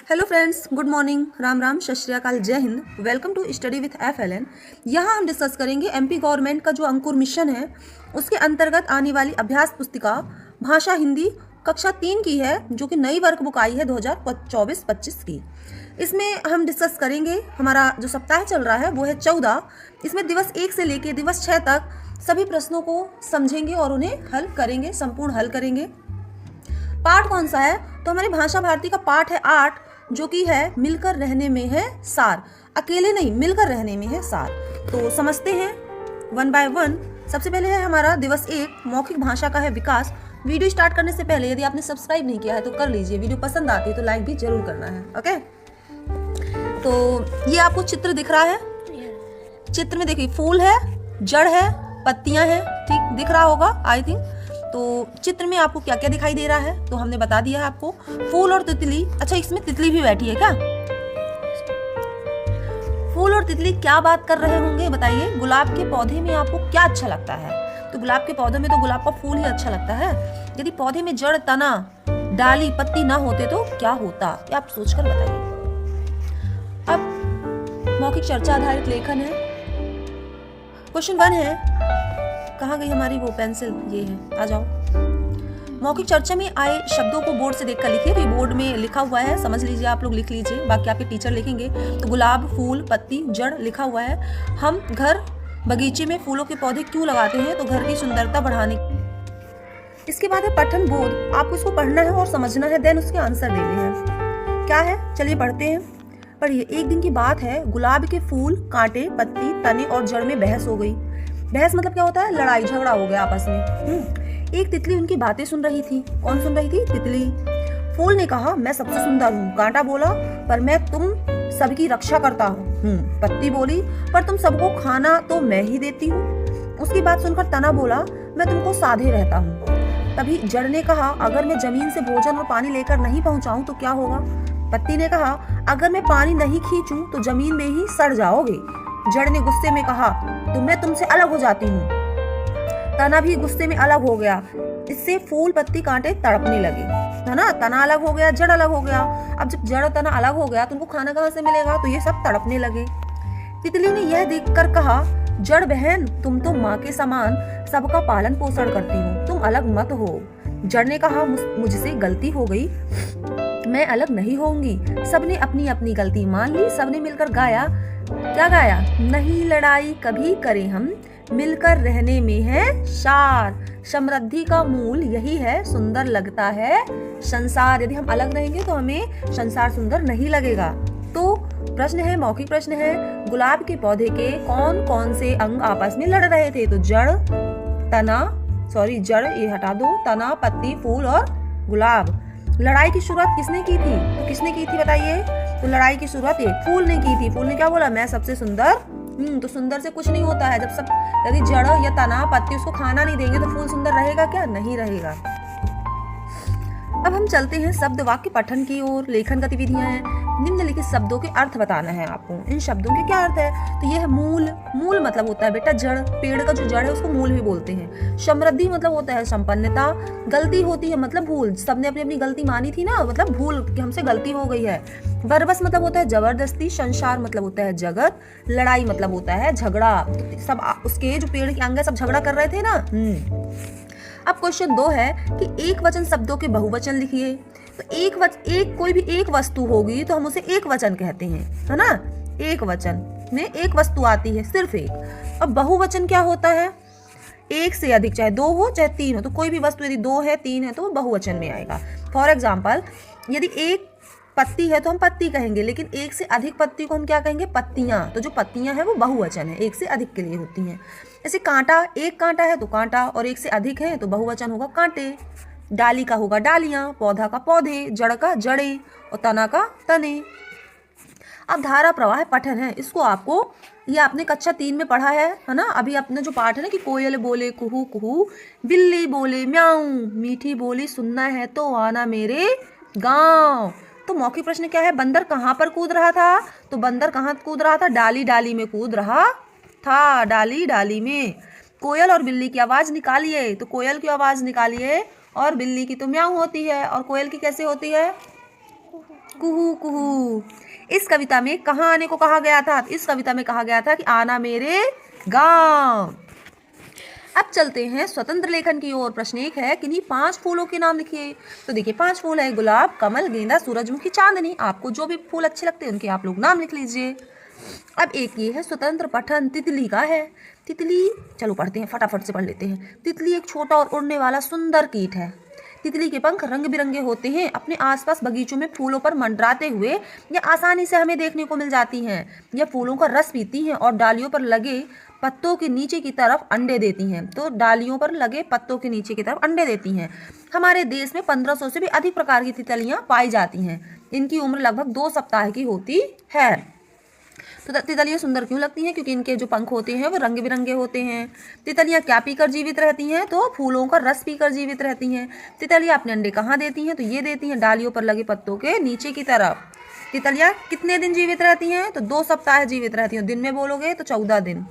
Hello friends, good morning, Ram Ram, Sat Shri Akal, Jai Hind. Welcome to study with FLN। यहाँ हम discuss करेंगे MP government का जो अंकुर मिशन है उसके अंतर्गत आने वाली अभ्यास पुस्तिका भाषा हिंदी कक्षा 3 की है, जो कि नई वर्क बुक आई है 2024-25 की। इसमें हम डिस्कस करेंगे, हमारा जो सप्ताह चल रहा है वो है 14। इसमें दिवस 1 से लेकर दिवस 6 तक सभी प्रश्नों को समझेंगे और उन्हें हल करेंगे, संपूर्ण हल करेंगे। पाठ कौन सा है? तो हमारी भाषा भारती का पाठ है 8, जो कि है मिलकर रहने में है सार। अकेले नहीं, मिलकर रहने में है सार। तो समझते हैं वन बाय वन। सबसे पहले है हमारा दिवस 1, मौखिक भाषा का है विकास। वीडियो स्टार्ट करने से पहले यदि आपने सब्सक्राइब नहीं किया है तो कर लीजिए। वीडियो पसंद आती है तो लाइक भी जरूर करना है। ओके, तो ये आपको चित्र दिख रहा है। चित्र में देखिए, फूल है, जड़ है, पत्तियां हैं, ठीक दिख रहा होगा आई थिंक। तो चित्र में आपको क्या क्या दिखाई दे रहा है तो हमने बता दिया है आपको। फूल और तितली। अच्छा, इसमें तितली भी बैठी है क्या? फूल और तितली क्या बात कर रहे होंगे बताइए। गुलाब के पौधे में आपको क्या अच्छा लगता है? तो गुलाब के पौधे में तो गुलाब का फूल ही अच्छा लगता है। यदि पौधे में जड़, तना, डाली, पत्ती ना होते तो क्या होता, ये आप सोचकर बताइए। अब मौखिक चर्चा आधारित लेखन है। क्वेश्चन 1 है, कहाँ गई हमारी वो पेंसिल? ये है, आ जाओ। मौखिक चर्चा में आए शब्दों को बोर्ड से देखकर लिखिए। तो ये बोर्ड में लिखा हुआ है, समझ लीजिए, आप लोग लिख लीजिए, बाकी आपके टीचर लिखेंगे। तो गुलाब, फूल, पत्ती, जड़ लिखा हुआ है। हम घर बगीचे में फूलों के पौधे क्यों लगाते हैं? तो घर की सुंदरता बढ़ाने। इसके बाद है पठन बोध। आपको इसको पढ़ना है और समझना है, देन उसके आंसर देने हैं। क्या है, चलिए पढ़ते हैं। पढ़िए। एक दिन की बात है, गुलाब के फूल, कांटे, पत्ती, तने और जड़ में बहस हो गई। बहस मतलब क्या होता है? लड़ाई झगड़ा हो गया आपस में। एक तितली उनकी बातें सुन रही थी। कौन सुन रही थी? तितली। फूल ने कहा, मैं सबसे सुंदर हूँ। कांटा बोला, पर मैं तुम सबकी रक्षा करता हूँ। पत्ती बोली, पर तुम सबको खाना तो मैं ही देती हूँ। उसकी बात सुनकर तना बोला, मैं तुमको साधे रहता हूँ। तभी जड़ ने कहा, अगर मैं जमीन से भोजन और पानी लेकर नहीं पहुँचाऊँ तो क्या होगा? पत्ती ने कहा, अगर मैं पानी नहीं खींचूं तो जमीन में ही सड़ जाओगे। जड़ ने गुस्से में कहा, तो मैं तुमसे अलग हो जाती हूँ। तना भी गुस्से में अलग हो गया। इससे फूल, पत्ती, कांटे तड़पने लगे, है ना। तना अलग हो गया, जड़ अलग हो गया। अब जब जड़ तना अलग हो गया तो उनको खाना कहाँ से मिलेगा? तो ये सब तड़पने लगे। तितली ने यह देखकर कहा, जड़ बहन, तुम तो माँ के समान सबका पालन पोषण करती हो, तुम अलग मत हो। जड़ ने कहा, मुझसे गलती हो गई, मैं अलग नहीं होंगी। सबने अपनी अपनी गलती मान ली। सबने मिलकर गाया। क्या गाया? नहीं लड़ाई कभी करें हम, मिलकर रहने में है सार। समृद्धि का मूल यही है, सुंदर लगता है संसार। यदि हम अलग रहेंगे तो हमें संसार सुंदर नहीं लगेगा। तो प्रश्न है, मौखिक प्रश्न है, गुलाब के पौधे के कौन कौन से अंग आपस में लड़ रहे थे? तो जड़, जड़ ये हटा दो, तना, पत्ती, फूल और गुलाब। लड़ाई की शुरुआत किसने की थी? तो किसने की थी बताइए। तो लड़ाई की शुरुआत एक फूल ने की थी। फूल ने क्या बोला? मैं सबसे सुंदर। तो सुंदर से कुछ नहीं होता है। जब यदि जड़ या तना, पत्ती उसको खाना नहीं देंगे तो फूल सुंदर रहेगा क्या? नहीं रहेगा। अब हम चलते हैं शब्द वाक्य पठन की ओर। लेखन गतिविधियां हैं। निम्नलिखित शब्दों के अर्थ बताना है आपको। इन शब्दों के क्या अर्थ है? तो ये है मूल। मूल मतलब होता है बेटा जड़। पेड़ का जो जड़ है उसको मूल भी बोलते हैं। समृद्धि मतलब होता है संपन्नता। गलती होती है मतलब भूल। सबने अपनी अपनी गलती मानी थी ना, मतलब भूल कि हमसे गलती हो गई है। बरबस मतलब होता है जबरदस्ती। संसार मतलब होता है जगत। लड़ाई मतलब होता है झगड़ा। सब उसके जो पेड़ के अंग सब झगड़ा कर रहे थे ना। अब क्वेश्चन 2 है कि एक वचन शब्दों के बहुवचन लिखिए। तो कोई भी एक वस्तु होगी तो हम उसे एक वचन कहते हैं, है ना। एक वचन में एक वस्तु आती है, सिर्फ एक। अब बहुवचन क्या होता है? एक से अधिक, चाहे 2 हो चाहे 3 हो। तो कोई भी वस्तु यदि 2 है, 3 है तो वो बहुवचन में आएगा। फॉर एग्जाम्पल, यदि एक पत्ती है तो हम पत्ती कहेंगे, लेकिन एक से अधिक पत्ती को हम क्या कहेंगे? पत्तियां। तो जो पत्तियां हैं वो बहुवचन है, एक से अधिक के लिए होती हैं। जैसे कांटा, एक कांटा है तो कांटा, और एक से अधिक है तो बहुवचन होगा कांटे। डाली का होगा डालियां, पौधा का पौधे, जड़ का जड़े और तना का तने। अब धारा प्रवाह पठन है। इसको आपको, ये आपने कक्षा 3 में पढ़ा है ना। अभी अपना जो पाठ है ना कि कोयल बोले कुहू कुहू, बिल्ली बोले म्याऊं, मीठी बोली सुनना है तो आना मेरे गाँव। तो मौखिक प्रश्न क्या है? बंदर कहाँ पर कूद रहा था? तो बंदर कहाँ कूद रहा था? डाली डाली में कूद रहा था, डाली डाली में। कोयल और बिल्ली की आवाज निकालिए। तो कोयल की आवाज निकालिए, और बिल्ली की तो म्याऊं होती है, और कोयल की कैसे होती है? कुहू कुहू। इस कविता में कहाँ आने को कहा गया था? इस कविता में कहा गया था कि आना मेरे गांव। अब चलते हैं स्वतंत्र लेखन की ओर। प्रश्न 1 है, किन्हीं 5 फूलों के नाम लिखिए। तो देखिए 5 फूल है, गुलाब, कमल, गेंदा, सूरजमुखी, चांदनी। आपको जो भी फूल अच्छे लगते हैं उनके आप लोग नाम लिख लीजिए। अब एक ये है स्वतंत्र पठन, तितली का है। तितली, चलो पढ़ते हैं, फटाफट से पढ़ लेते हैं। तितली एक छोटा और उड़ने वाला सुंदर कीट है। तितली के पंख रंग बिरंगे होते हैं। अपने आसपास बगीचों में फूलों पर मंडराते हुए ये आसानी से हमें देखने को मिल जाती हैं। यह फूलों का रस पीती हैं और डालियों पर लगे पत्तों के नीचे की तरफ अंडे देती हैं। तो डालियों पर लगे पत्तों के नीचे की तरफ अंडे देती हैं। हमारे देश में 1500 से भी अधिक प्रकार की तितलियां पाई जाती हैं। इनकी उम्र लगभग 2 सप्ताह की होती है। तो तितलियां सुंदर क्यों लगती हैं? क्योंकि इनके जो पंख होते हैं वो रंग बिरंगे होते हैं। तितलियां क्या पीकर जीवित रहती हैं? तो फूलों का रस पीकर जीवित रहती हैं। तितलियां अपने अंडे कहाँ देती हैं? तो ये देती हैं डालियों पर लगे पत्तों के नीचे की तरफ। तितलियां कितने दिन जीवित रहती हैं? तो 2 सप्ताह जीवित रहती हैं। दिन में बोलोगे तो 14 दिन।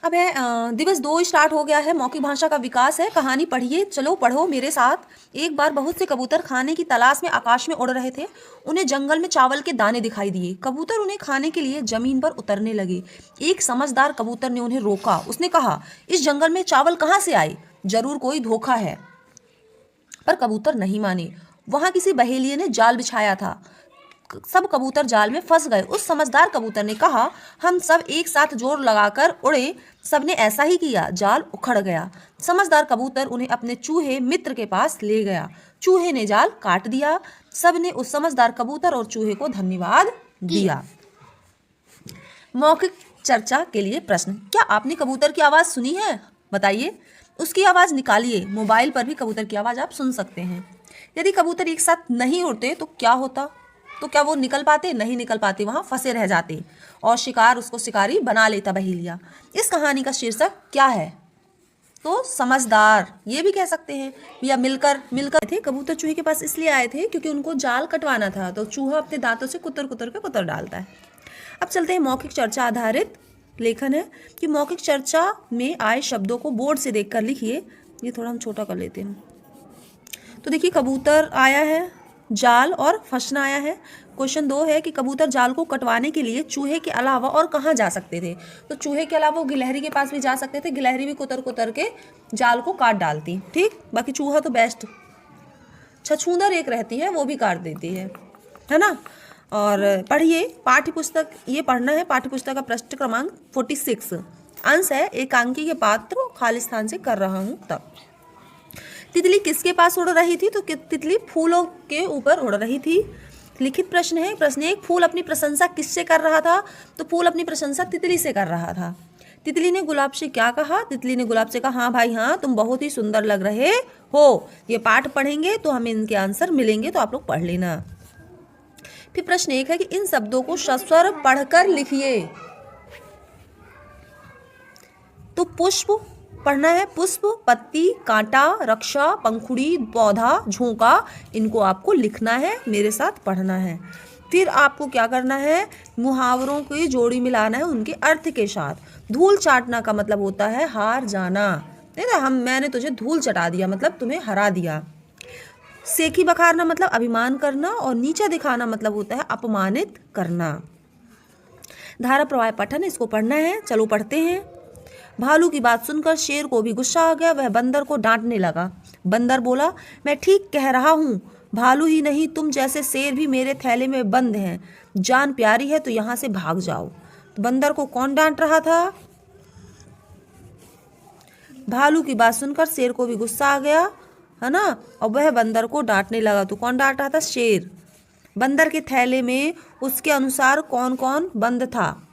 अब है दिवस 2 स्टार्ट हो गया है। मौखिक भाषा का विकास है। कहानी पढ़िए, चलो पढ़ो मेरे साथ। एक बार बहुत से कबूतर खाने की तलाश में आकाश में उड़ रहे थे। उन्हें जंगल में चावल के दाने दिखाई दिए। कबूतर उन्हें खाने के लिए जमीन पर उतरने लगे। एक समझदार कबूतर ने उन्हें रोका। उसने कहा, इस जंगल में चावल कहाँ से आए? जरूर कोई धोखा है। पर कबूतर नहीं माने। वहां किसी बहेलिये ने जाल बिछाया था। सब कबूतर जाल में फंस गए। उस समझदार कबूतर ने कहा, हम सब एक साथ जोर लगाकर उड़े। सबने ऐसा ही किया। जाल उखड़ गया। समझदार कबूतर उन्हें अपने चूहे मित्र के पास ले गया। चूहे ने जाल काट दिया। सबने उस समझदार कबूतर और चूहे को धन्यवाद दिया। मौखिक चर्चा के लिए प्रश्न, क्या आपने कबूतर की आवाज सुनी है? बताइए। उसकी आवाज निकालिए। मोबाइल पर भी कबूतर की आवाज आप सुन सकते हैं। यदि कबूतर एक साथ नहीं उड़ते तो क्या होता? तो क्या वो निकल पाते? नहीं निकल पाते, वहां फंसे रह जाते और शिकार उसको शिकारी बना लेता बहेलिया। इस कहानी का शीर्षक क्या है? तो समझदार, ये भी कह सकते हैं। या मिलकर थे। कबूतर चूहे के पास इसलिए आए थे क्योंकि उनको जाल कटवाना था। तो चूहा अपने दांतों से कुतर कुतर के कुतर डालता है। अब चलते हैं मौखिक चर्चा आधारित लेखन है कि मौखिक चर्चा में आए शब्दों को बोर्ड से देखकर लिखिए। ये थोड़ा हम छोटा कर लेते हैं। तो देखिए कबूतर आया है, जाल और फंसना आया है। क्वेश्चन 2 है कि कबूतर जाल को कटवाने के लिए चूहे के अलावा और कहाँ जा सकते थे? तो चूहे के अलावा वो गिलहरी के पास भी जा सकते थे। गिलहरी भी कुतर कुतर के जाल को काट डालती, ठीक। बाकी चूहा तो बेस्ट। छछूंदर एक रहती है, वो भी काट देती है ना। और पढ़िए पाठ्य पुस्तक, ये पढ़ना है। पाठ्य पुस्तक का पृष्ठ क्रमांक 46। अंश है एकांकी के पात्र खालिस्तान से कर रहा हूँ तब। तितली किसके पास उड़ रही थी? तो तितली फूलों के ऊपर उड़ रही थी। लिखित प्रश्न है। प्रश्न 1, फूल अपनी प्रशंसा किससे कर रहा था? तो फूल अपनी प्रशंसा तितली से कर रहा था। तितली ने गुलाब से क्या कहा? तितली ने गुलाब से कहा, हाँ भाई हाँ, तुम बहुत ही सुंदर लग रहे हो। ये पाठ पढ़ेंगे तो हमें इनके आंसर मिलेंगे, तो आप लोग पढ़ लेना। फिर प्रश्न 1 है कि इन शब्दों को सस्वर पढ़कर लिखिए। तो पुष्प पढ़ना है। पुष्प, पत्ती, कांटा, रक्षा, पंखुड़ी, पौधा, झोंका, इनको आपको लिखना है, मेरे साथ पढ़ना है। फिर आपको क्या करना है? मुहावरों की जोड़ी मिलाना है उनके अर्थ के साथ। धूल चाटना का मतलब होता है हार जाना। नहीं ना, मैंने तुझे धूल चटा दिया मतलब तुम्हें हरा दिया। सेखी बखारना मतलब अभिमान करना, और नीचा दिखाना मतलब होता है अपमानित करना। धारा प्रवाह पठन, इसको पढ़ना है, चलो पढ़ते हैं। भालू की बात सुनकर शेर को भी गुस्सा आ गया। वह बंदर को डांटने लगा। बंदर बोला, मैं ठीक कह रहा हूँ। भालू ही नहीं, तुम जैसे शेर भी मेरे थैले में बंद हैं। जान प्यारी है तो यहाँ से भाग जाओ। तो बंदर को कौन डांट रहा था? भालू की बात सुनकर शेर को भी गुस्सा आ गया, है ना, और वह बंदर को डांटने लगा। तो कौन डांट रहा था? शेर। बंदर के थैले में उसके अनुसार कौन कौन बंद था?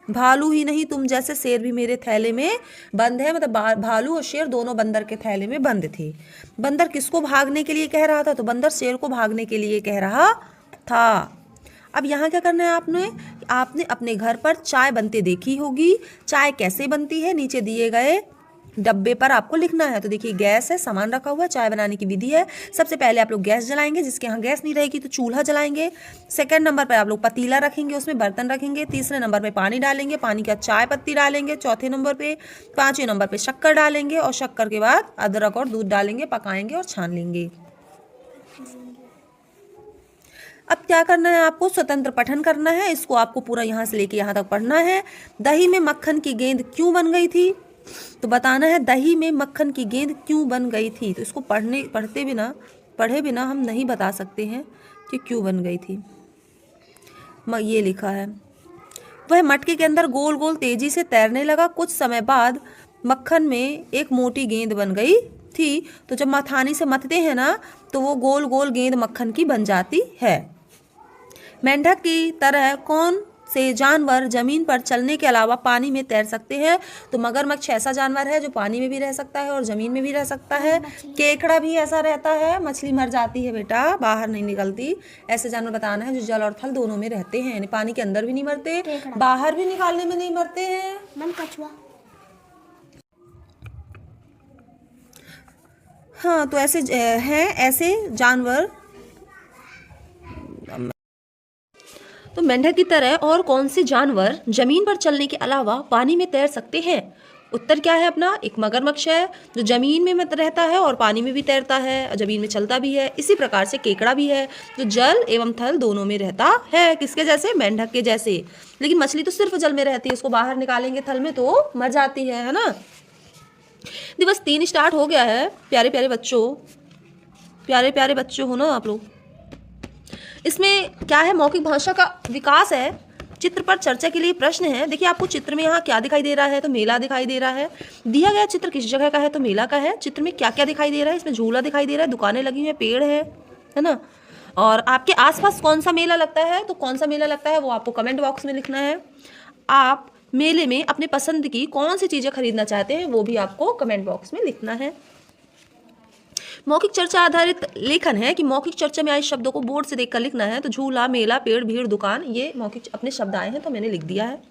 भालू ही नहीं, तुम जैसे शेर भी मेरे थैले में बंद है। मतलब भालू और शेर दोनों बंदर के थैले में बंद थे। बंदर किसको भागने के लिए कह रहा था? तो बंदर शेर को भागने के लिए कह रहा था। अब यहाँ क्या करना है आपने अपने घर पर चाय बनते देखी होगी। चाय कैसे बनती है? नीचे दिए गए डब्बे पर आपको लिखना है। तो देखिए गैस है, सामान रखा हुआ है, चाय बनाने की विधि है। सबसे पहले आप लोग गैस जलाएंगे, जिसके यहाँ गैस नहीं रहेगी तो चूल्हा जलाएंगे। सेकंड नंबर पर आप लोग पतीला रखेंगे, उसमें बर्तन रखेंगे। तीसरे नंबर पे पानी डालेंगे, पानी के बाद चाय पत्ती डालेंगे। चौथे नंबर पे, पांचवें नंबर पे शक्कर डालेंगे और शक्कर के बाद अदरक और दूध डालेंगे, पकाएंगे और छान लेंगे। अब क्या करना है आपको, स्वतंत्र पठन करना है। इसको आपको पूरा यहाँ से लेके यहाँ तक पढ़ना है। दही में मक्खन की गेंद क्यों बन गई थी, तो बताना है दही में मक्खन की गेंद क्यों बन गई थी। तो इसको पढ़े बिना हम नहीं बता सकते हैं कि क्यों बन गई थी। ये लिखा है, वह मटके के अंदर गोल गोल तेजी से तैरने लगा। कुछ समय बाद मक्खन में एक मोटी गेंद बन गई थी। तो जब मथानी से मथते हैं ना, तो वो गोल गोल गेंद मक्खन की बन जाती है। मेंढक की तरह कौन से जानवर जमीन पर चलने के अलावा पानी में तैर सकते हैं, तो मगरमच्छ ऐसा जानवर है जो पानी में भी रह सकता है और जमीन में भी रह सकता है। केकड़ा भी ऐसा रहता है, मछली मर जाती है बेटा, बाहर नहीं निकलती। ऐसे जानवर बताना है जो जल और थल दोनों में रहते हैं, यानी पानी के अंदर भी नहीं मरते, बाहर भी निकालने में नहीं मरते हैं। कछुआ। हाँ, तो ऐसे हैं ऐसे जानवर। तो मेंढक की तरह और कौन से जानवर जमीन पर चलने के अलावा पानी में तैर सकते हैं। उत्तर क्या है अपना, एक मगरमच्छ है जो जमीन में रहता है और पानी में भी तैरता है, जमीन में चलता भी है। इसी प्रकार से केकड़ा भी है जो जल एवं थल दोनों में रहता है। किसके जैसे, मेंढक के जैसे। लेकिन मछली तो सिर्फ जल में रहती है, इसको बाहर निकालेंगे थल में तो मर जाती है ना। दिवस 3 स्टार्ट हो गया है। प्यारे प्यारे बच्चों हो ना आप लोग। इसमें क्या है, मौखिक भाषा का विकास है। चित्र पर चर्चा के लिए प्रश्न है। देखिए आपको चित्र में यहाँ क्या दिखाई दे रहा है, तो मेला दिखाई दे रहा है। दिया गया चित्र किस जगह का है, तो मेला का है। चित्र में क्या क्या दिखाई दे रहा है, इसमें झूला दिखाई दे रहा है, दुकानें लगी हुई है, पेड़ है ना। और आपके आसपास कौन सा मेला लगता है, तो कौन सा मेला लगता है वो आपको कमेंट बॉक्स में लिखना है। आप मेले में अपने पसंद की कौन सी चीज़ें खरीदना चाहते हैं वो भी आपको कमेंट बॉक्स में लिखना है। मौखिक चर्चा आधारित लेखन है कि मौखिक चर्चा में आए शब्दों को बोर्ड से देखकर लिखना है। तो झूला, मेला, पेड़, भीड़, दुकान, ये मौखिक अपने शब्द आए हैं तो मैंने लिख दिया है।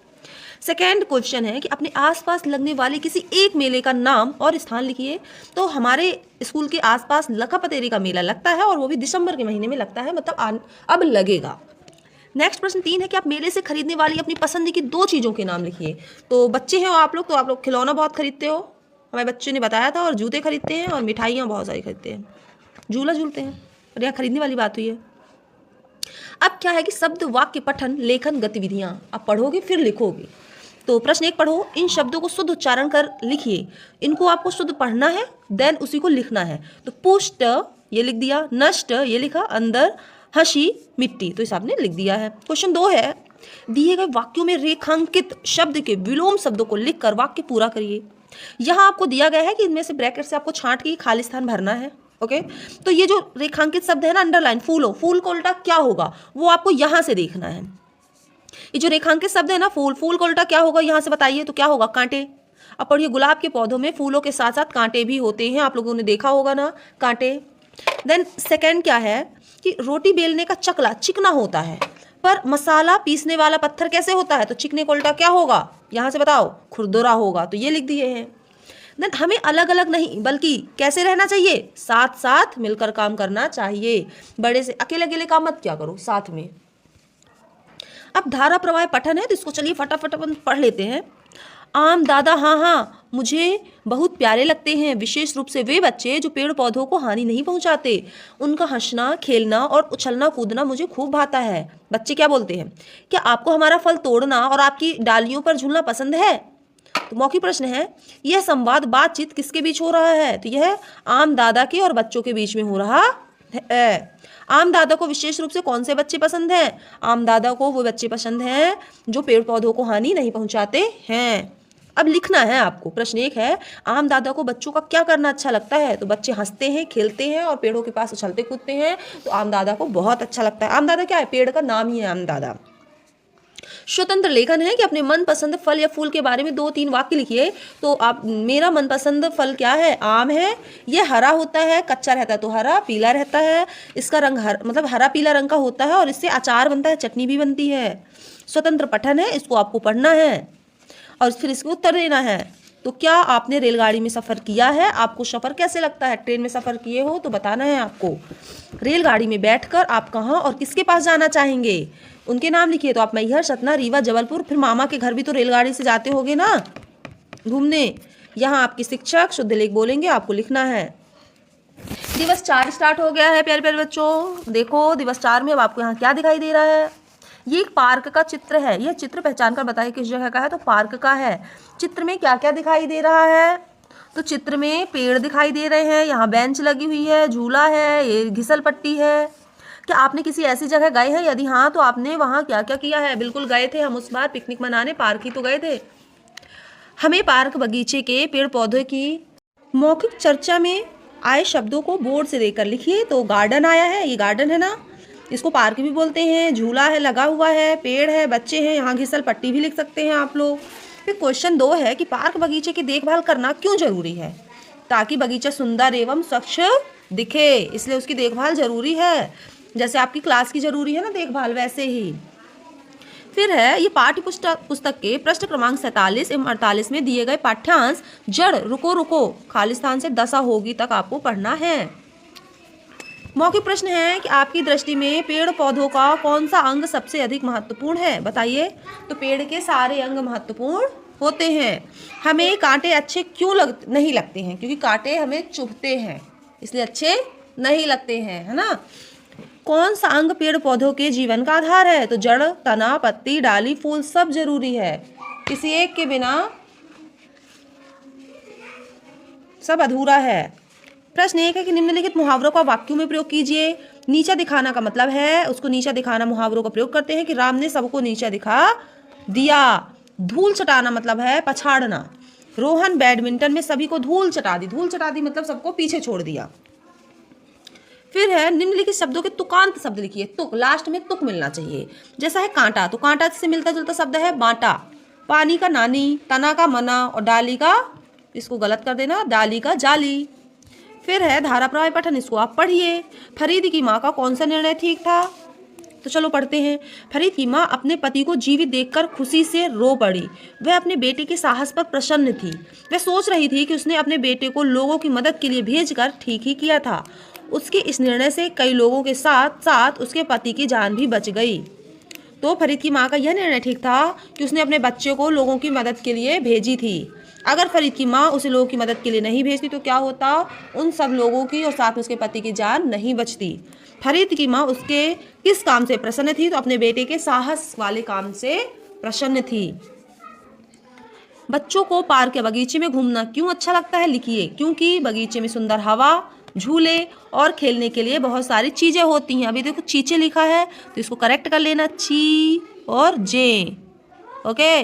सेकेंड क्वेश्चन है कि अपने आसपास लगने वाले किसी एक मेले का नाम और स्थान लिखिए। तो हमारे स्कूल के आसपास लखा-पतेरी का मेला लगता है और वो भी दिसंबर के महीने में लगता है, मतलब अब लगेगा। नेक्स्ट प्रश्न 3 है कि आप मेले से खरीदने वाली अपनी पसंद की 2 चीज़ों के नाम लिखिए। तो बच्चे हैं आप लोग, तो आप लोग खिलौना बहुत खरीदते हो, हमारे बच्चे ने बताया था, और जूते खरीदते हैं और मिठाइयाँ बहुत सारी खरीदते हैं, झूला झूलते हैं, और यहाँ खरीदने वाली बात हुई है। अब क्या है कि शब्द, वाक्य, पठन, लेखन, गतिविधियाँ आप पढ़ोगे फिर लिखोगे। तो प्रश्न 1 पढ़ो, इन शब्दों को शुद्ध उच्चारण कर लिखिए। इनको आपको शुद्ध पढ़ना है, देन उसी को लिखना है। तो पुष्ट ये लिख दिया, नष्ट ये लिखा, अंदर, हंसी, मिट्टी, तो इस आपने लिख दिया है। क्वेश्चन 2 है, दिए गए वाक्यों में रेखांकित शब्द के विलोम शब्दों को लिखकर वाक्य पूरा करिए। यहाँ आपको दिया गया है कि इनमें से ब्रैकेट से आपको छांट के खाली स्थान भरना है। ओके, तो ये जो रेखांकित शब्द है ना, अंडरलाइन, फूल का उल्टा क्या होगा वो आपको यहाँ से देखना है। ये जो रेखांकित शब्द है ना, फूल का उल्टा क्या होगा यहाँ से बताइए, तो क्या होगा, कांटे। अब पढ़िए, गुलाब के पौधों में फूलों के साथ साथ कांटे भी होते हैं, आप लोगों ने देखा होगा ना, कांटे। देन सेकेंड क्या है कि रोटी बेलने का चकला चिकना होता है, पर मसाला पीसने वाला पत्थर कैसे होता है, तो चिकने को उल्टा क्या होगा, यहाँ से बताओ, खुरदुरा होगा, तो ये लिख दिए हैं। देन हमें अलग अलग नहीं बल्कि कैसे रहना चाहिए, साथ साथ मिलकर काम करना चाहिए। बड़े से अकेले अकेले काम मत क्या करो, साथ में। अब धारा प्रवाह पठन है, तो इसको चलिए फटाफट अपन पढ़ लेते हैं। आम दादा हाँ मुझे बहुत प्यारे लगते हैं, विशेष रूप से वे बच्चे जो पेड़ पौधों को हानि नहीं पहुंचाते। उनका हंसना, खेलना और उछलना कूदना मुझे खूब भाता है। बच्चे क्या बोलते हैं, क्या आपको हमारा फल तोड़ना और आपकी डालियों पर झूलना पसंद है। तो मौखिक प्रश्न है, यह संवाद बातचीत किसके बीच हो रहा है, तो यह आम दादा के और बच्चों के बीच में हो रहा है। आम दादा को विशेष रूप से कौन से बच्चे पसंद हैं, आम दादा को वो बच्चे पसंद हैं जो पेड़ पौधों को हानि नहीं पहुंचाते हैं। अब लिखना है आपको। प्रश्न 1 है, आम दादा को बच्चों का क्या करना अच्छा लगता है, तो बच्चे हंसते हैं, खेलते हैं और पेड़ों के पास उछलते कूदते हैं, तो आम दादा को बहुत अच्छा लगता है। आम दादा क्या है, पेड़ का नाम ही है आम दादा। स्वतंत्र लेखन है कि अपने मनपसंद फल या फूल के बारे में 2-3 वाक्य लिखिए। तो आप, मेरा मनपसंद फल क्या है, आम है। यह हरा होता है, कच्चा रहता है तो हरा, पीला रहता है, इसका रंग मतलब हरा पीला रंग का होता है और इससे अचार बनता है, चटनी भी बनती है। स्वतंत्र पठन है, इसको आपको पढ़ना है और फिर इसको उत्तर देना है। तो क्या आपने रेलगाड़ी में सफ़र किया है? आपको सफ़र कैसे लगता है? ट्रेन में सफ़र किए हो तो बताना है आपको। रेलगाड़ी में बैठकर आप कहाँ और किसके पास जाना चाहेंगे? उनके नाम लिखिए। तो आप मैहर, सतना, रीवा, जबलपुर, फिर मामा के घर भी तो रेलगाड़ी से जाते होगे ना घूमने। यहाँ आपके शिक्षक शुद्ध लेख बोलेंगे, आपको लिखना है। दिवस 4 स्टार्ट हो गया है प्यारे प्यारे बच्चों। देखो दिवस 4 में अब आपको यहाँ क्या दिखाई दे रहा है? ये एक पार्क का चित्र है। यह चित्र पहचान कर बताइए किस जगह का है? तो पार्क का है। चित्र में क्या क्या दिखाई दे रहा है? तो चित्र में पेड़ दिखाई दे रहे हैं, यहाँ बेंच लगी हुई है, झूला है, ये घिसल पट्टी है। क्या आपने किसी ऐसी जगह गए हैं? यदि हाँ तो आपने वहाँ क्या क्या किया है? बिल्कुल गए थे हम उस बार पिकनिक मनाने, पार्क ही तो गए थे। हमें पार्क बगीचे के पेड़ पौधों की मौखिक चर्चा में आए शब्दों को बोर्ड से देकर लिखिए। तो गार्डन आया है, ये गार्डन है ना, इसको पार्क भी बोलते हैं। झूला है लगा हुआ है, पेड़ है, बच्चे हैं, यहाँ घिसल पट्टी भी लिख सकते हैं आप लोग। फिर क्वेश्चन 2 है कि पार्क बगीचे की देखभाल करना क्यों जरूरी है? ताकि बगीचा सुंदर एवं स्वच्छ दिखे, इसलिए उसकी देखभाल जरूरी है। जैसे आपकी क्लास की जरूरी है ना देखभाल, वैसे ही। फिर है ये पाठ्य पुस्तक के पृष्ठ क्रमांक 47 एवं 48 में दिए गए पाठ्यांश जड़ रुको रुको खाली स्थान से दशा होगी तक आपको पढ़ना है। मौखिक प्रश्न है कि आपकी दृष्टि में पेड़ पौधों का कौन सा अंग सबसे अधिक महत्वपूर्ण है? बताइए। तो पेड़ के सारे अंग महत्वपूर्ण होते हैं। हमें कांटे अच्छे क्यों नहीं लगते हैं? क्योंकि कांटे हमें चुभते हैं, इसलिए अच्छे नहीं लगते हैं, है ना। कौन सा अंग पेड़ पौधों के जीवन का आधार है? तो जड़, तना, पत्ती, डाली, फूल सब जरूरी है, किसी एक के बिना सब अधूरा है। प्रश्न 1 है कि निम्नलिखित मुहावरों का वाक्यों में प्रयोग कीजिए। नीचा दिखाना का मतलब है, उसको नीचा दिखाना मुहावरों का प्रयोग करते हैं कि राम ने सबको नीचा दिखा दिया। धूल चटाना मतलब है पछाड़ना। रोहन बैडमिंटन में सभी को धूल चटा दी। धूल चटा दी मतलब सबको पीछे छोड़ दिया। फिर है निम्नलिखित शब्दों के तुकांत शब्द लिखिए। तुक, लास्ट में तुक मिलना चाहिए। जैसा है कांटा, तो कांटा से मिलता जुलता शब्द है बांटा। पानी का नानी, तना का मना और डाली का, इसको गलत कर देना, डाली का जाली। फिर है धाराप्रवाह पठन, इसको आप पढ़िए। फरीद की माँ का कौन सा निर्णय ठीक था? तो चलो पढ़ते हैं। फरीद की माँ अपने पति को जीवित देखकर खुशी से रो पड़ी। वह अपने बेटे के साहस पर प्रसन्न थी। वह सोच रही थी कि उसने अपने बेटे को लोगों की मदद के लिए भेजकर ठीक ही किया था। उसके इस निर्णय से कई लोगों के साथ साथ उसके पति की जान भी बच गई। तो फरीद की माँ का यह निर्णय ठीक था कि उसने अपने बच्चे को लोगों की मदद के लिए भेजी थी। अगर फरीद की माँ उसे लोगों की मदद के लिए नहीं भेजती तो क्या होता? उन सब लोगों की और साथ में उसके पति की जान नहीं बचती। फरीद की माँ उसके किस काम से प्रसन्न थी? तो अपने बेटे के साहस वाले काम से प्रसन्न थी। बच्चों को पार्क या बगीचे में घूमना क्यों अच्छा लगता है? लिखिए। क्योंकि बगीचे में सुंदर हवा, झूले और खेलने के लिए बहुत सारी चीज़ें होती हैं। अभी देखो चीचे लिखा है तो इसको करेक्ट कर लेना, ची और जे। ओके।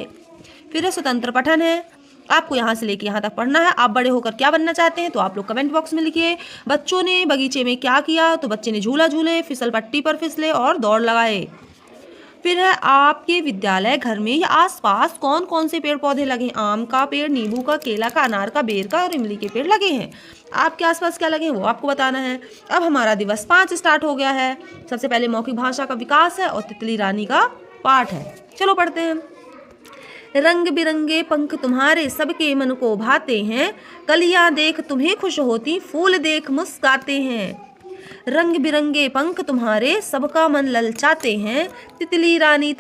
फिर स्वतंत्र पठन है, आपको यहाँ से लेके यहाँ तक पढ़ना है। आप बड़े होकर क्या बनना चाहते हैं? तो आप लोग कमेंट बॉक्स में लिखिए। बच्चों ने बगीचे में क्या किया? तो बच्चे ने झूला झूले, फिसल पट्टी पर फिसले और दौड़ लगाए। फिर है आपके विद्यालय घर में या आसपास कौन कौन से पेड़ पौधे लगे? आम का पेड़, नींबू का, केला का, अनार का, बेर का और इमली के पेड़ लगे हैं। आपके आसपास क्या लगे हैं वो आपको बताना है। अब हमारा दिवस 5 स्टार्ट हो गया है। सबसे पहले मौखिक भाषा का विकास है और तितली रानी का पाठ है। चलो पढ़ते हैं। रंग बिरंगे पंख तुम्हारे सबके मन को भाते हैं, कलियां देख तुम्हें खुश होती, फूल देख मुस्काते हैं। रंग बिरंगे पंख तुम्हारे सबका मन ललचाते हैं, तितली रानी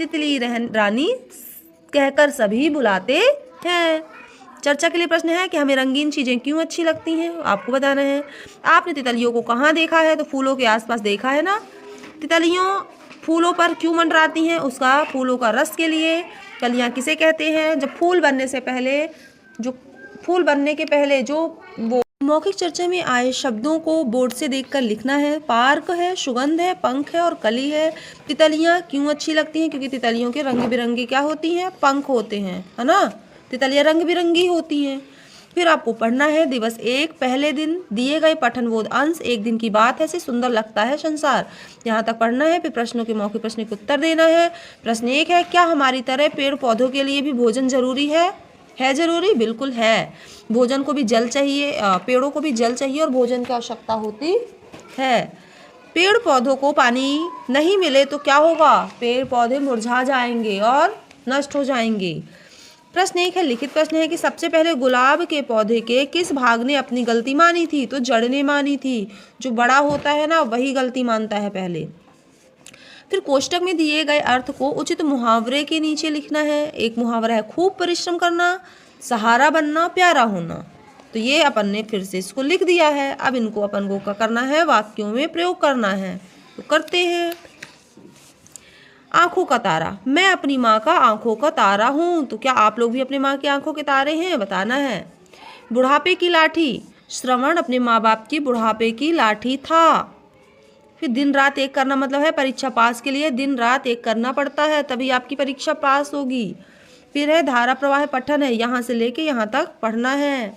कहकर सभी बुलाते हैं। चर्चा के लिए प्रश्न है कि हमें रंगीन चीजें क्यों अच्छी लगती हैं? आपको बताना है। आपने तितलियों को कहाँ देखा है? तो फूलों के आसपास देखा है ना। तितलियों फूलों पर क्यों मंडराती हैं? उसका फूलों का रस के लिए। कलियां किसे कहते हैं? जब फूल बनने के पहले जो वो। मौखिक चर्चा में आए शब्दों को बोर्ड से देखकर लिखना है। पार्क है, सुगंध है, पंख है और कली है। तितलियां क्यों अच्छी लगती हैं? क्योंकि तितलियों के रंग बिरंगे क्या होती हैं? पंख होते हैं, है ना। तितलियां रंग बिरंगी होती हैं। फिर आपको पढ़ना है दिवस 1 पहले दिन दिए गए पठन बोध अंश। एक दिन की बात है से सुंदर लगता है संसार, यहाँ तक पढ़ना है। फिर प्रश्नों के मौखिक प्रश्न के उत्तर देना है। प्रश्न 1 है क्या हमारी तरह पेड़ पौधों के लिए भी भोजन जरूरी है? जरूरी, बिल्कुल है। भोजन को भी जल चाहिए, पेड़ों को भी जल चाहिए और भोजन की आवश्यकता होती है। पेड़ पौधों को पानी नहीं मिले तो क्या होगा? पेड़ पौधे मुरझा जाएंगे और नष्ट हो जाएंगे। प्रश्न 1 है, लिखित प्रश्न है कि सबसे पहले गुलाब के पौधे के किस भाग ने अपनी गलती मानी थी? तो जड़ ने मानी थी। जो बड़ा होता है ना वही गलती मानता है पहले। फिर कोष्टक में दिए गए अर्थ को उचित मुहावरे के नीचे लिखना है। एक मुहावरा है खूब परिश्रम करना, सहारा बनना, प्यारा होना। तो ये अपन ने फिर से इसको लिख दिया है। अब इनको अपन को क्या करना है? वाक्यों में प्रयोग करना है। तो करते हैं। आंखों का तारा, मैं अपनी माँ का आंखों का तारा हूँ। तो क्या आप लोग भी अपने माँ की आंखों के तारे हैं? बताना है। बुढ़ापे की लाठी, श्रवण अपने माँ बाप की बुढ़ापे की लाठी था। फिर दिन रात एक करना मतलब है परीक्षा पास के लिए दिन रात एक करना पड़ता है, तभी आपकी परीक्षा पास होगी। फिर है धारा प्रवाह पठन है, यहाँ से लेके यहाँ तक पढ़ना है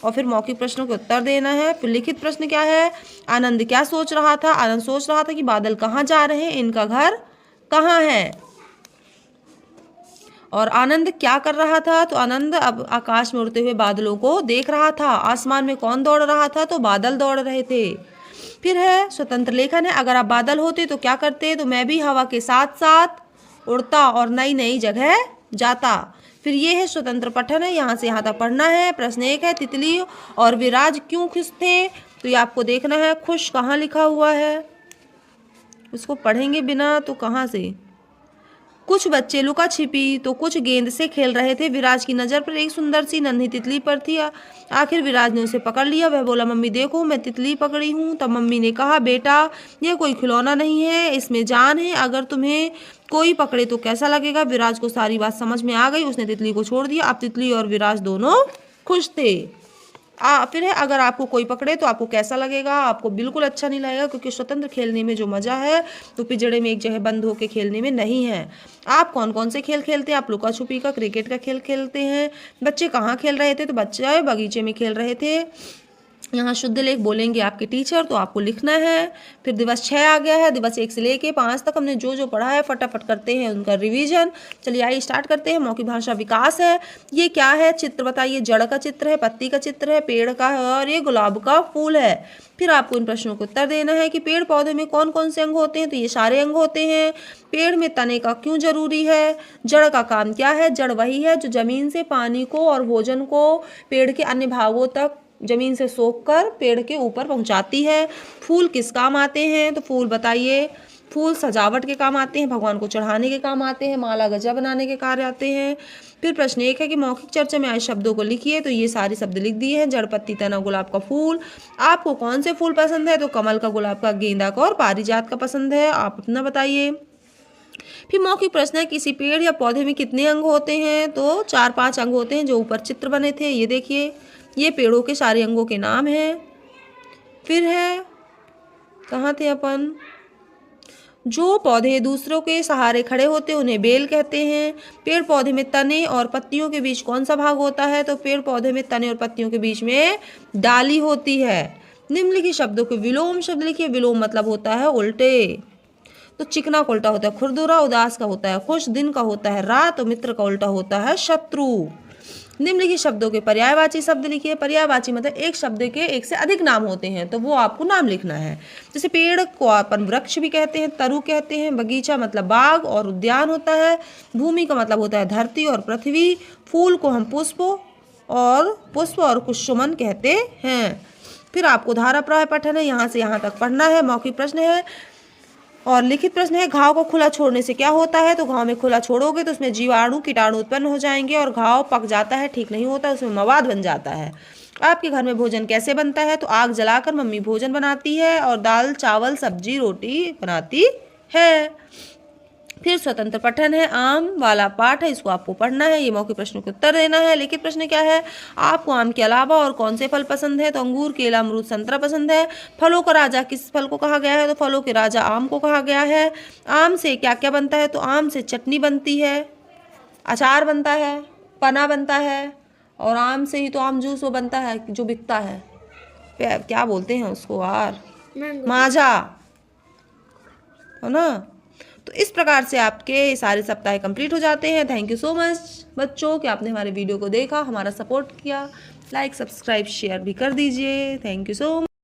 और फिर मौखिक प्रश्नों के उत्तर देना है। फिर लिखित प्रश्न क्या है? आनंद क्या सोच रहा था? आनंद सोच रहा था कि बादल कहाँ जा रहे हैं, इनका घर कहाँ है। और आनंद क्या कर रहा था? तो आनंद अब आकाश में उड़ते हुए बादलों को देख रहा था। आसमान में कौन दौड़ रहा था? तो बादल दौड़ रहे थे। फिर है स्वतंत्र लेखन है, अगर आप बादल होते तो क्या करते? तो मैं भी हवा के साथ साथ उड़ता और नई नई जगह जाता। फिर ये है स्वतंत्र पठन है, यहाँ से यहाँ तक पढ़ना है। प्रश्न 1 है, तितली और विराज क्यों खुश थे? तो ये आपको देखना है खुश कहाँ लिखा हुआ है, उसको पढ़ेंगे बिना तो कहाँ से। कुछ बच्चे लुका छिपी तो कुछ गेंद से खेल रहे थे। विराज की नज़र पर एक सुंदर सी नन्ही तितली पर थी। आखिर विराज ने उसे पकड़ लिया। वह बोला, मम्मी देखो मैं तितली पकड़ी हूँ। तब मम्मी ने कहा, बेटा यह कोई खिलौना नहीं है, इसमें जान है। अगर तुम्हें कोई पकड़े तो कैसा लगेगा? विराज को सारी बात समझ में आ गई। उसने तितली को छोड़ दिया। अब तितली और विराज दोनों खुश थे। फिर है, अगर आपको कोई पकड़े तो आपको कैसा लगेगा? आपको बिल्कुल अच्छा नहीं लगेगा, क्योंकि स्वतंत्र खेलने में जो मज़ा है तो पिंजड़े में एक जगह बंद होकर खेलने में नहीं है। आप कौन कौन से खेल खेलते हैं? आप लुका छुपी का, क्रिकेट का खेल खेलते हैं। बच्चे कहाँ खेल रहे थे? तो बच्चे बगीचे में खेल रहे थे। यहाँ शुद्ध लेख बोलेंगे आपके टीचर, तो आपको लिखना है। फिर दिवस 6 आ गया है। दिवस 1 से लेके 5 तक हमने जो जो पढ़ा है फटाफट करते हैं उनका रिवीजन। चलिए आइए स्टार्ट करते हैं। मौखिक भाषा विकास है। ये क्या है? चित्र बताइए। जड़ का चित्र है, पत्ती का चित्र है, पेड़ का है और ये गुलाब का फूल है। फिर आपको इन प्रश्नों को उत्तर देना है कि पेड़ पौधे में कौन कौन से अंग होते हैं? तो ये सारे अंग होते हैं। पेड़ में तने का क्यों जरूरी है? जड़ का काम क्या है? जड़ वही है जो जमीन से पानी को और भोजन को पेड़ के अन्य भागों तक जमीन से सोखकर पेड़ के ऊपर पहुंचाती है। फूल किस काम आते हैं? तो फूल बताइए। फूल सजावट के काम आते हैं, भगवान को चढ़ाने के काम आते हैं, माला गजा बनाने के कार्य आते हैं। फिर प्रश्न 1 है कि मौखिक चर्चा में आए शब्दों को लिखिए। तो ये सारे शब्द लिख दिए हैं। जड़, पत्ती, तना, गुलाब का फूल। आपको कौन से फूल पसंद है? तो कमल का, गुलाब का, गेंदा का और पारिजात का पसंद है। आप अपना बताइए। फिर मौखिक प्रश्न है, किसी पेड़ या पौधे में कितने अंग होते हैं? तो 4-5 अंग होते हैं। जो ऊपर चित्र बने थे ये देखिए, ये पेड़ों के सारे अंगों के नाम हैं। फिर है, कहाँ थे अपन? जो पौधे दूसरों के सहारे खड़े होते हैं उन्हें बेल कहते हैं। पेड़ पौधे में तने और पत्तियों के बीच कौन सा भाग होता है? तो पेड़ पौधे में तने और पत्तियों के बीच में डाली होती है। निम्नलिखित शब्दों के विलोम शब्द लिखिए। विलोम मतलब होता है उल्टे। तो चिकना का उल्टा होता है खुरदुरा, उदास का होता है खुश, दिन का होता है रात और मित्र का उल्टा होता है शत्रु। निम्नलिखित शब्दों के पर्यायवाची शब्द लिखिए। पर्यायवाची मतलब एक शब्द के एक से अधिक नाम होते हैं, तो वो आपको नाम लिखना है। जैसे पेड़ को अपन वृक्ष भी कहते हैं, तरु कहते हैं। बगीचा मतलब बाग और उद्यान होता है। भूमि का मतलब होता है धरती और पृथ्वी। फूल को हम पुष्प और कुसुमन कहते हैं। फिर आपको धारा प्रवाह पठन है, यहाँ से यहाँ तक पढ़ना है। मौखिक प्रश्न है और लिखित प्रश्न है, घाव को खुला छोड़ने से क्या होता है? तो घाव में खुला छोड़ोगे तो उसमें जीवाणु कीटाणु उत्पन्न हो जाएंगे और घाव पक जाता है, ठीक नहीं होता, उसमें मवाद बन जाता है। आपके घर में भोजन कैसे बनता है? तो आग जलाकर मम्मी भोजन बनाती है और दाल चावल सब्जी रोटी बनाती है। फिर स्वतंत्र पठन है, आम वाला पाठ है, इसको आपको पढ़ना है। ये मौखिक प्रश्नों को उत्तर देना है। लिखित प्रश्न क्या है? आपको आम के अलावा और कौन से फल पसंद है? तो अंगूर, केला, अमरूद, संतरा पसंद है। फलों का राजा किस फल को कहा गया है? तो फलों के राजा आम को कहा गया है। आम से क्या क्या बनता है? तो आम से चटनी बनती है, अचार बनता है, पना बनता है और आम से ही तो आम जूस वो बनता है जो बिकता है, क्या बोलते हैं उसको यार, माजा, है ना। तो इस प्रकार से आपके सारे सप्ताह कंप्लीट हो जाते हैं। थैंक यू सो मच बच्चों कि आपने हमारे वीडियो को देखा, हमारा सपोर्ट किया। लाइक सब्सक्राइब शेयर भी कर दीजिए। Thank you so much.